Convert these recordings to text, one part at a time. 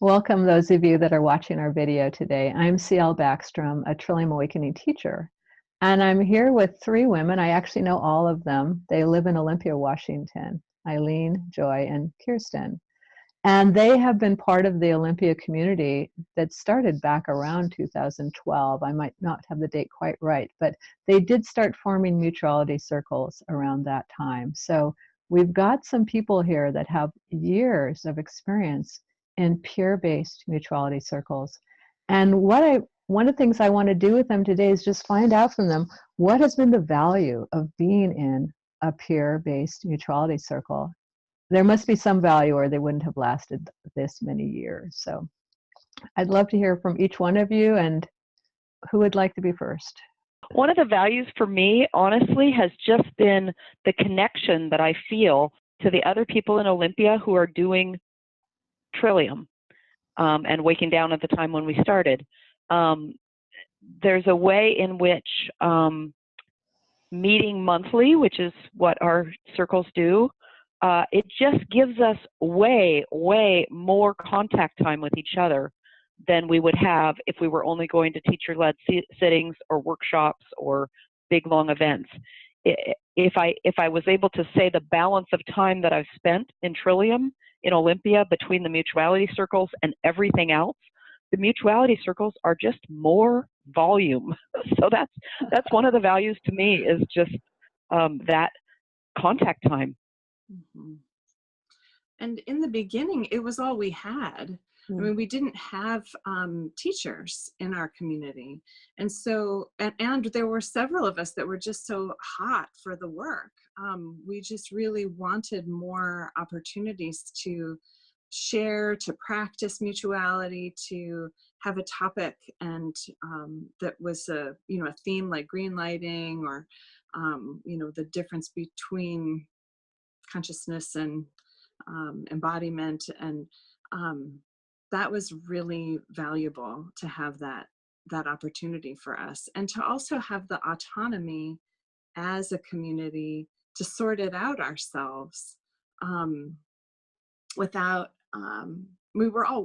Welcome those of you that are watching our video today. I'm Cielle Backstrom, a Trillium Awakening teacher. And I'm here with three women. I actually know all of them. They live in Olympia, Washington, Eileen, Joy, and Kirstin. And they have been part of the Olympia community that started back around 2012. I might not have the date quite right, but they did start forming Mutuality Circles around that time. So we've got some people here that have years of experience in peer-based mutuality circles. And one of the things I want to do with them today is just find out from them what has been the value of being in a peer-based mutuality circle. There must be some value or they wouldn't have lasted this many years. So I'd love to hear from each one of you, and who would like to be first? One of the values for me, honestly, has just been the connection that I feel to the other people in Olympia who are doing Trillium and Waking Down at the time when we started. There's a way in which meeting monthly, which is what our circles do, it just gives us way more contact time with each other than we would have if we were only going to teacher-led sittings or workshops or big long events. If I was able to say the balance of time that I've spent in Trillium in Olympia between the mutuality circles and everything else, the mutuality circles are just more volume. So that's one of the values to me, is just that contact time. Mm-hmm. And in the beginning, it was all we had. I mean, we didn't have teachers in our community. And so, and there were several of us that were just so hot for the work. We just really wanted more opportunities to share, to practice mutuality, to have a topic and that was a theme like green lighting, or the difference between consciousness and embodiment, and that was really valuable to have that opportunity for us, and to also have the autonomy as a community to sort it out ourselves without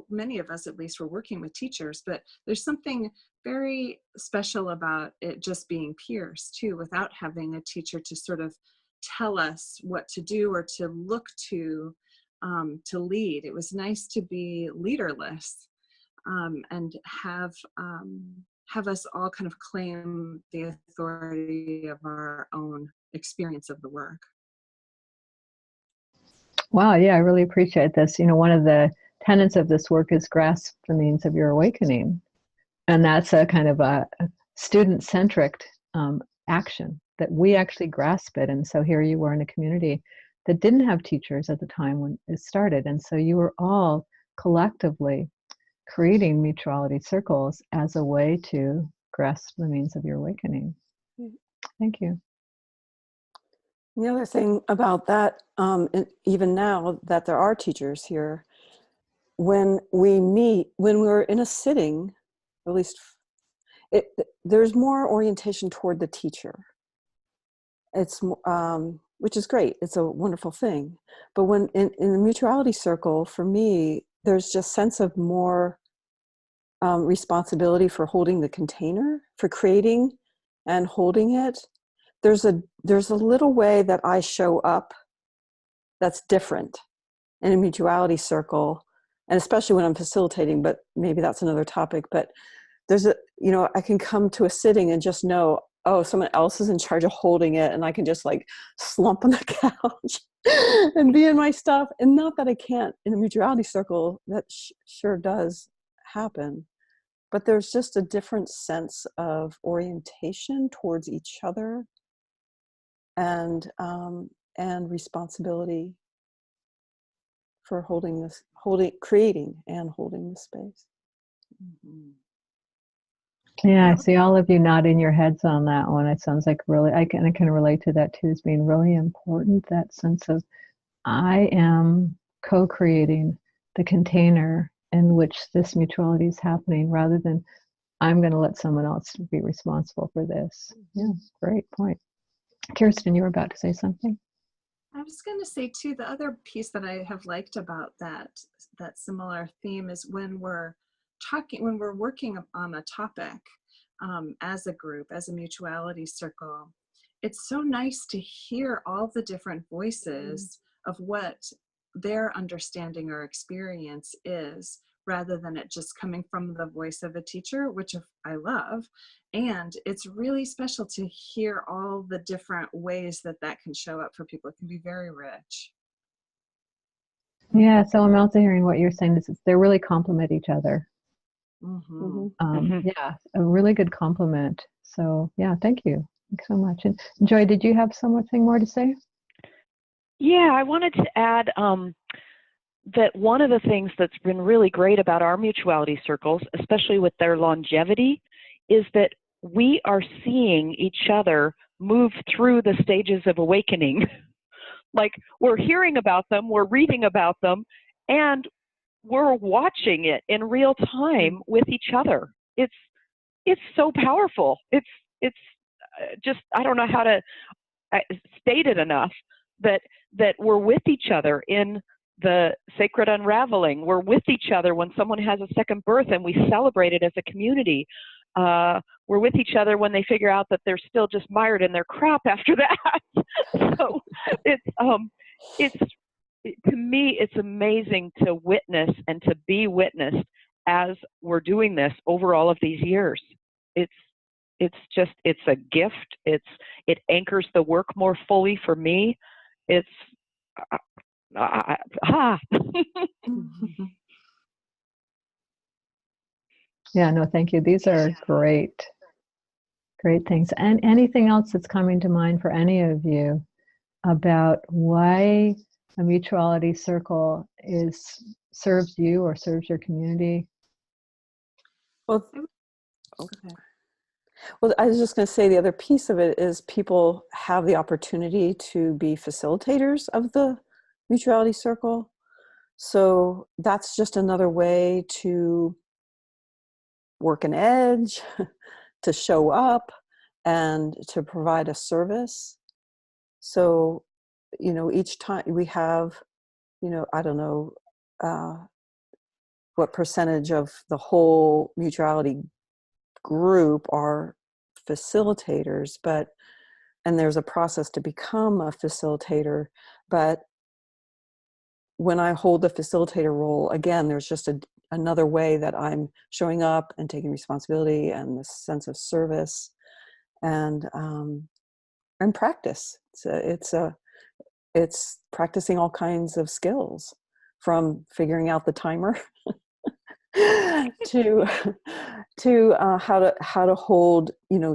many of us at least were working with teachers, but there's something very special about it just being peers too, without having a teacher to sort of tell us what to do or to look to lead. It was nice to be leaderless and have us all kind of claim the authority of our own experience of the work. Wow, yeah, I really appreciate this. One of the tenets of this work is grasp the means of your awakening. And that's a kind of a student-centric action, that we actually grasp it. And so here you were in a community that didn't have teachers at the time when it started. And so you were all collectively creating mutuality circles as a way to grasp the means of your awakening. Thank you. The other thing about that, even now that there are teachers here, when we meet, when we're in a sitting, at least there's more orientation toward the teacher. It's which is great. It's a wonderful thing. But when in the mutuality circle, for me, there's just sense of more responsibility for holding the container, for creating and holding it. There's a little way that I show up that's different in a mutuality circle, and especially when I'm facilitating, but maybe that's another topic. But there's I can come to a sitting and just know, oh, someone else is in charge of holding it, and I can just like slump on the couch and be in my stuff. And not that I can't in a mutuality circle, that sure does happen. But there's just a different sense of orientation towards each other, and responsibility for creating and holding the space. Mm-hmm. Yeah, I see all of you nodding your heads on that one. It sounds like really, I can relate to that too, as being really important, that sense of I am co-creating the container in which this mutuality is happening, rather than I'm going to let someone else be responsible for this. Yeah, great point. Kirstin, you were about to say something? I was going to say too, the other piece that I have liked about that similar theme is when we're working on a topic as a group, as a mutuality circle, it's so nice to hear all the different voices of what their understanding or experience is, rather than it just coming from the voice of a teacher, which I love. And it's really special to hear all the different ways that can show up for people. It can be very rich. Yeah, so I'm also hearing what you're saying. They really complement each other. Mm-hmm. Yeah, a really good compliment. So yeah, thank you. Thanks so much. And Joy, did you have something more to say? Yeah, I wanted to add that one of the things that's been really great about our mutuality circles, especially with their longevity, is that we are seeing each other move through the stages of awakening. Like, we're hearing about them, we're reading about them, and we're watching it in real time with each other. It's so powerful. It's just, I don't know how to state it enough, that we're with each other in the sacred unraveling. We're with each other when someone has a second birth and we celebrate it as a community. We're with each other when they figure out that they're still just mired in their crap after that. So to me, it's amazing to witness and to be witnessed as we're doing this over all of these years. It's a gift. It anchors the work more fully for me. It's Yeah, no, thank you. These are great things. And anything else that's coming to mind for any of you about why a mutuality circle serves you or serves your community? Well, I was just going to say the other piece of it is people have the opportunity to be facilitators of the mutuality circle. So that's just another way to work an edge, to show up, and to provide a service. So, each time we have, I don't know what percentage of the whole mutuality group are facilitators, and there's a process to become a facilitator. But when I hold the facilitator role, again, there's just another way that I'm showing up and taking responsibility and this sense of service and practice. It's practicing all kinds of skills, from figuring out the timer to how to hold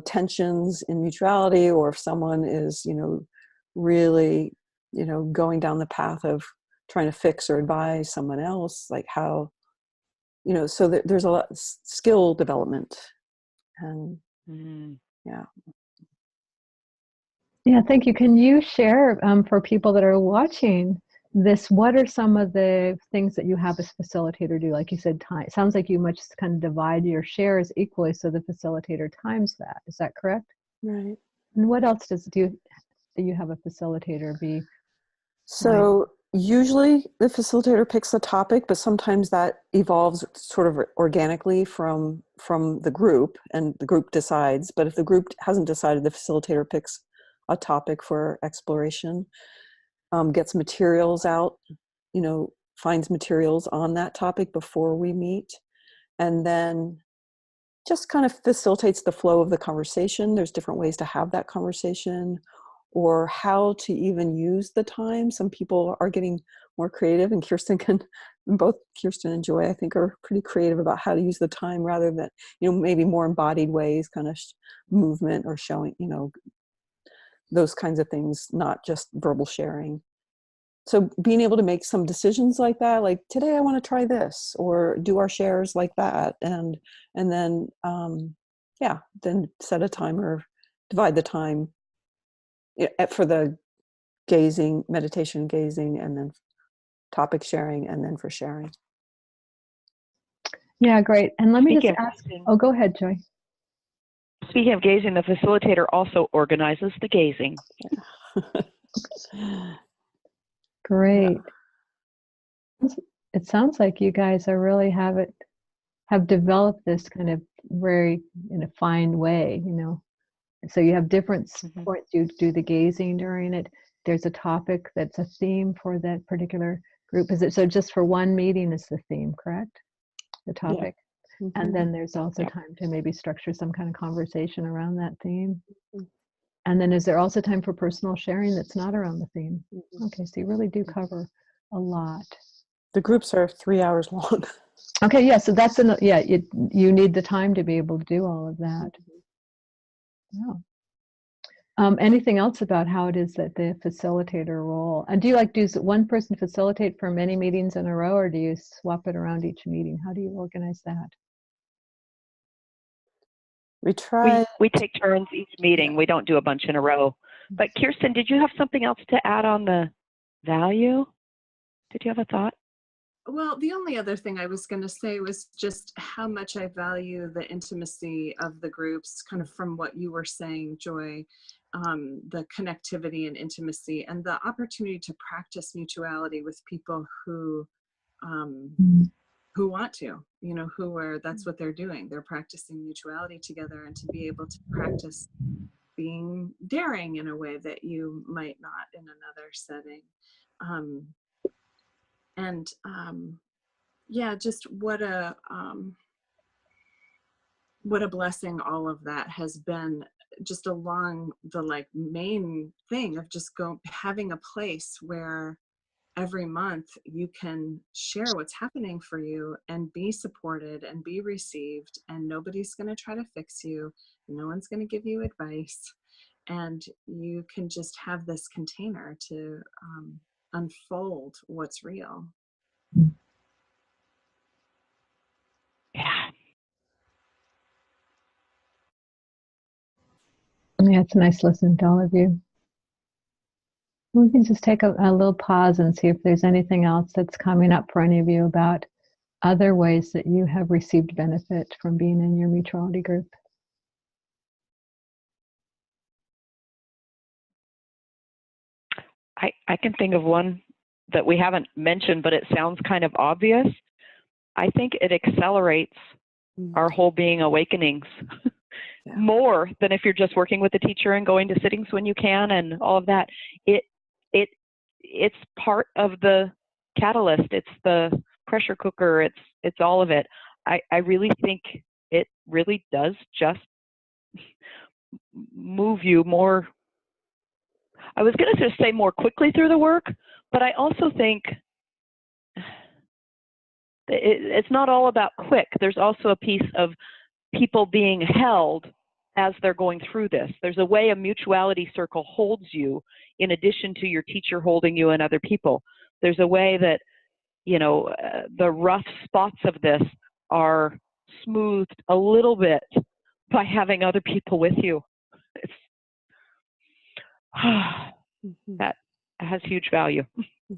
tensions in mutuality, or if someone is really going down the path of trying to fix or advise someone else, like how so there's a lot of skill development. And yeah, thank you. Can you share for people that are watching this, what are some of the things that you have as facilitator do? Like you said, time. It sounds like you much kind of divide your shares equally, so the facilitator times that. Is that correct? Right. And what else do you have a facilitator be? So usually the facilitator picks a topic, but sometimes that evolves sort of organically from the group, and the group decides. But if the group hasn't decided, the facilitator picks a topic for exploration, gets materials out, finds materials on that topic before we meet, and then just kind of facilitates the flow of the conversation. There's different ways to have that conversation, or how to even use the time. Some people are getting more creative, and both Kirstin and Joy, I think, are pretty creative about how to use the time, rather than, maybe more embodied ways, kind of movement or showing, those kinds of things, not just verbal sharing. So being able to make some decisions like that, like today I want to try this, or do our shares like that. And then, then set a timer, divide the time for the meditation gazing, and then topic sharing, and then for sharing. Yeah, great. And let me just ask, go ahead, Joy. Speaking of gazing, the facilitator also organizes the gazing. Great. It sounds like you guys are really have developed this kind of very in a fine way, you know. So you have different points. You do the gazing during it. There's a topic that's a theme for that particular group. Is it so? Just for one meeting is the theme, correct? The topic, and then there's also time to maybe structure some kind of conversation around that theme. And then is there also time for personal sharing that's not around the theme? Okay, so you really do cover a lot. The groups are 3 hours long. Okay, yeah, so that's you need the time to be able to do all of that. Yeah. Anything else about how it is that the facilitator role? And do you does one person facilitate for many meetings in a row, or do you swap it around each meeting? How do you organize that? We take turns each meeting. Yeah. We don't do a bunch in a row. But Kirstin, did you have something else to add on the value? Did you have a thought? Well, the only other thing I was going to say was just how much I value the intimacy of the groups, kind of from what you were saying, Joy, the connectivity and intimacy and the opportunity to practice mutuality with people who want to, you know, that's what they're doing. They're practicing mutuality together, and to be able to practice being daring in a way that you might not in another setting. Just what a blessing all of that has been, just along the main thing of just having a place where every month you can share what's happening for you and be supported and be received, and nobody's going to try to fix you. No one's going to give you advice, and you can just have this container to unfold what's real. Yeah. Yeah, it's nice listening to all of you. We can just take a little pause and see if there's anything else that's coming up for any of you about other ways that you have received benefit from being in your mutuality group. I can think of one that we haven't mentioned, but it sounds kind of obvious. I think it accelerates our whole being awakenings more than if you're just working with the teacher and going to sittings when you can and all of that. It's part of the catalyst. It's the pressure cooker. It's all of it. I really think it really does just move you more. I was going to just say more quickly through the work, but I also think it's not all about quick. There's also a piece of people being held as they're going through this. There's a way a mutuality circle holds you in addition to your teacher holding you and other people. There's a way that, you know, the rough spots of this are smoothed a little bit by having other people with you. That has huge value. Yeah.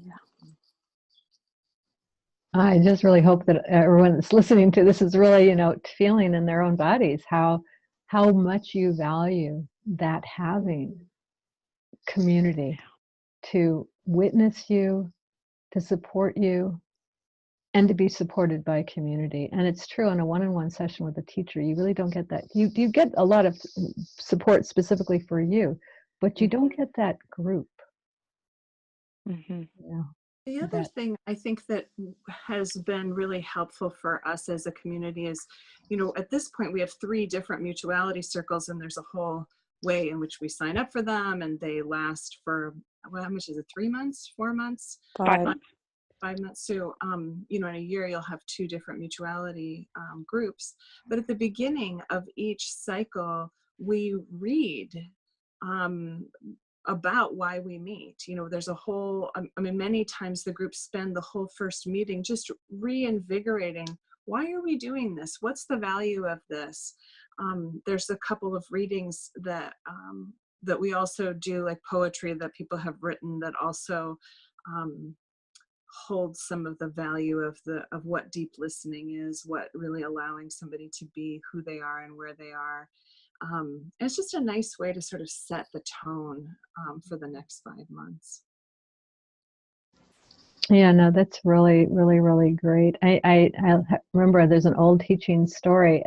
I just really hope that everyone that's listening to this is really, you know, feeling in their own bodies how much you value that having community to witness you, to support you, and to be supported by community. And it's true, in a one-on-one session with a teacher, you really don't get that. You get a lot of support specifically for you, but you don't get that group. Mm-hmm. Yeah. The other thing I think that has been really helpful for us as a community is, you know, at this point we have 3 different mutuality circles, and there's a whole way in which we sign up for them, and they last for, well, how much is it, 3 months, 4 months? 5 months. 5 months. So, you know, in a year you'll have 2 different mutuality groups. But at the beginning of each cycle, we read about why we meet. You know, there's a whole, I mean, many times the groups spend the whole first meeting just reinvigorating, why are we doing this? What's the value of this? There's a couple of readings that that we also do, like poetry that people have written that also holds some of the value of what deep listening is, what really allowing somebody to be who they are and where they are. It's just a nice way to sort of set the tone for the next 5 months. Yeah, no, that's really, really, really great. I remember there's an old teaching story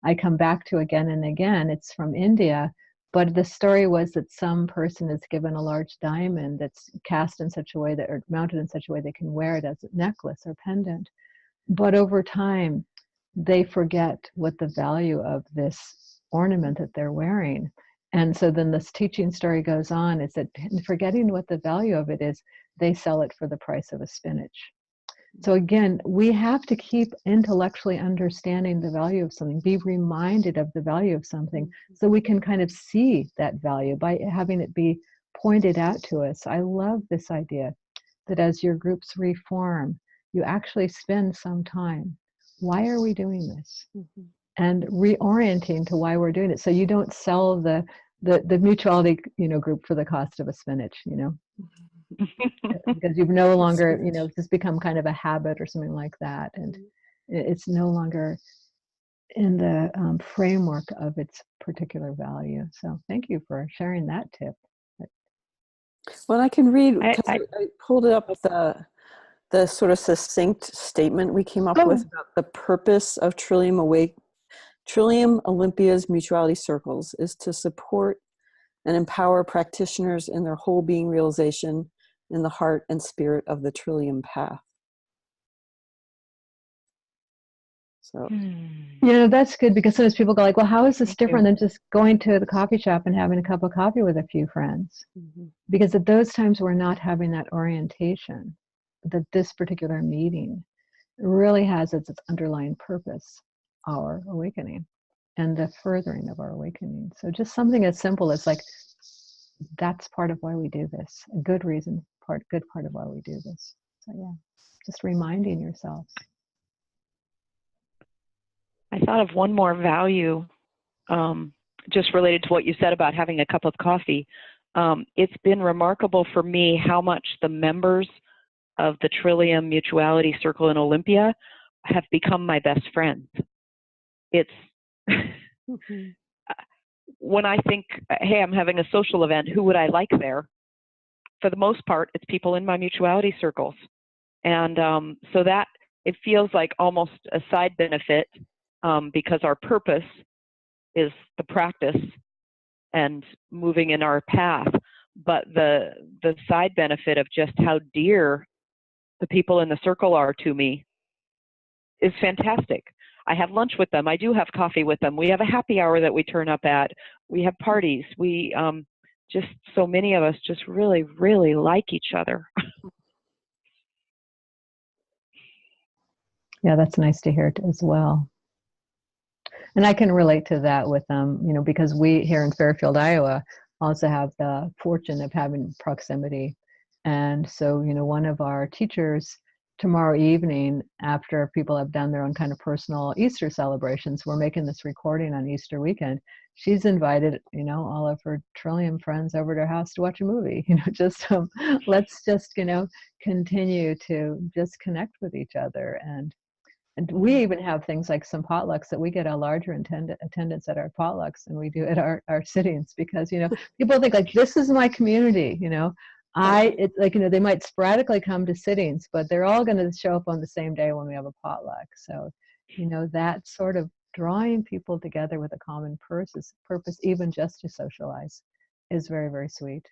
I come back to again and again. It's from India, but the story was that some person is given a large diamond that's cast in such a way that, or mounted in such a way they can wear it as a necklace or pendant. But over time, they forget what the value of this ornament that they're wearing. And so then this teaching story goes on, is that forgetting what the value of it is, they sell it for the price of a spinach. So again, we have to keep intellectually understanding the value of something, be reminded of the value of something, so we can kind of see that value by having it be pointed out to us. I love this idea that as your groups reform, you actually spend some time. Why are we doing this? Mm-hmm. And reorienting to why we're doing it. So you don't sell the mutuality, group for the cost of a spinach, because you've no longer, just become kind of a habit or something like that. And it's no longer in the framework of its particular value. So thank you for sharing that tip. Well, I can read, because I pulled up the sort of succinct statement we came up with about the purpose of Trillium Olympia's Mutuality Circles is to support and empower practitioners in their whole being realization in the heart and spirit of the Trillium path. So, that's good, because sometimes people go like, well, how is this different than just going to the coffee shop and having a cup of coffee with a few friends? mm-hmm. Because at those times we're not having that orientation, that this particular meeting really has its underlying purpose, our awakening and the furthering of our awakening. So just something as simple as like, that's part of why we do this. A good reason, good part of why we do this. So yeah, just reminding yourself. I thought of one more value, just related to what you said about having a cup of coffee. It's been remarkable for me how much the members of the Trillium Mutuality Circle in Olympia have become my best friends. It's when I think, hey, I'm having a social event, who would I like there? For the most part, it's people in my mutuality circles. And so that it feels like almost a side benefit, because our purpose is the practice and moving in our path. But the side benefit of just how dear the people in the circle are to me is fantastic. I have lunch with them. I do have coffee with them. We have a happy hour that we turn up at. We have parties. We just, so many of us just really, really like each other. Yeah, that's nice to hear as well. And I can relate to that with because we here in Fairfield, Iowa, also have the fortune of having proximity. And so, one of our teachers tomorrow evening, after people have done their own kind of personal Easter celebrations, we're making this recording on Easter weekend. She's invited, all of her Trillium friends over to her house to watch a movie. Just let's just, continue to just connect with each other. And we even have things like some potlucks that we get a larger attendance at our potlucks than we do at our sittings, because people think like, this is my community. It's like, they might sporadically come to sittings, but they're all going to show up on the same day when we have a potluck. So that sort of drawing people together with a common purpose, even just to socialize, is very, very sweet.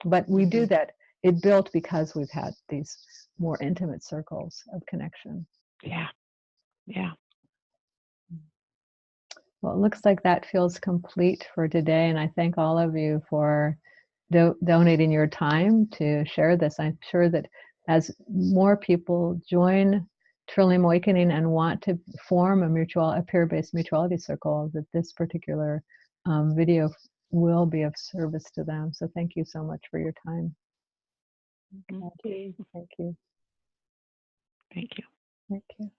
But we do that, it built because we've had these more intimate circles of connection. Yeah. Well, it looks like that feels complete for today, and I thank all of you for donating your time to share this. I'm sure that as more people join Trillium Awakening and want to form a peer-based mutuality circle, that this particular video will be of service to them. So thank you so much for your time. Thank you. Thank you. Thank you. Thank you.